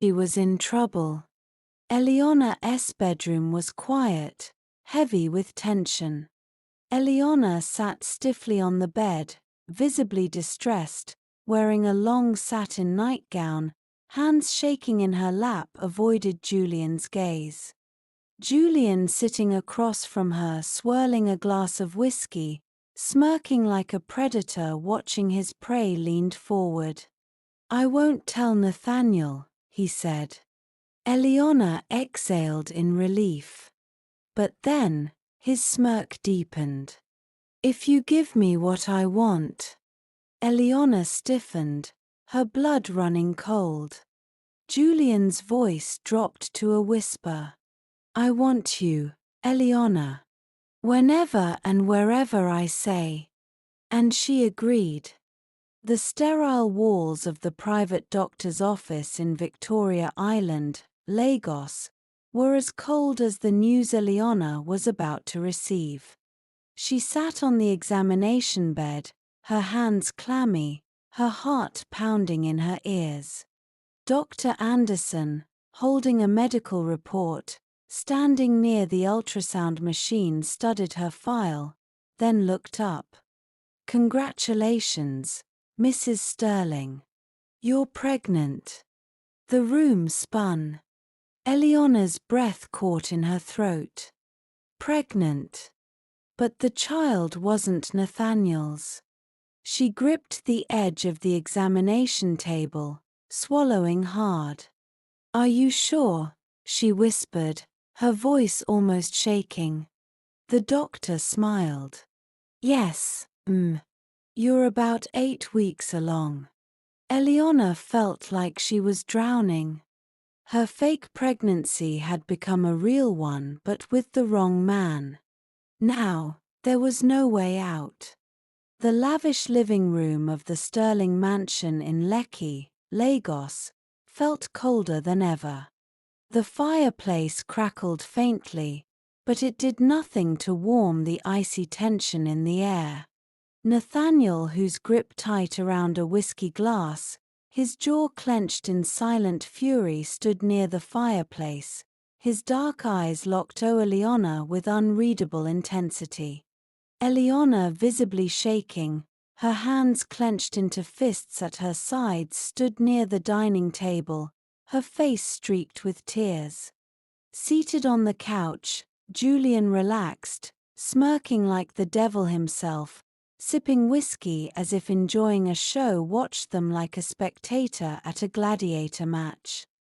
She was in trouble. Eleanor's bedroom was quiet, heavy with tension. Eleanor sat stiffly on the bed, visibly distressed, wearing a long satin nightgown. Hands shaking in her lap avoided Julian's gaze. Julian, sitting across from her, swirling a glass of whiskey, smirking like a predator watching his prey, leaned forward. "I won't tell Nathaniel," he said. Eleanor exhaled in relief. But then, his smirk deepened. "If you give me what I want." Eleanor stiffened, her blood running cold. Julian's voice dropped to a whisper. "I want you, Eleanor. Whenever and wherever I say." And she agreed. The sterile walls of the private doctor's office in Victoria Island, Lagos, were as cold as the news Eleanor was about to receive. She sat on the examination bed, her hands clammy, her heart pounding in her ears. Dr. Anderson, holding a medical report, standing near the ultrasound machine, studied her file, then looked up. "Congratulations, Mrs. Sterling. You're pregnant." The room spun. Eleanor's breath caught in her throat. Pregnant. But the child wasn't Nathaniel's. She gripped the edge of the examination table, swallowing hard. "Are you sure?" she whispered, her voice almost shaking. The doctor smiled. "Yes, You're about 8 weeks along." Eleanor felt like she was drowning. Her fake pregnancy had become a real one, but with the wrong man. Now, there was no way out. The lavish living room of the Sterling Mansion in Lekki, Lagos, felt colder than ever. The fireplace crackled faintly, but it did nothing to warm the icy tension in the air. Nathaniel, whose grip tight around a whiskey glass, his jaw clenched in silent fury, stood near the fireplace, his dark eyes locked on Eleanor with unreadable intensity. Eleanor, visibly shaking, her hands clenched into fists at her sides, stood near the dining table, her face streaked with tears. Seated on the couch, Julian relaxed, smirking like the devil himself, sipping whiskey as if enjoying a show, watched them like a spectator at a gladiator match.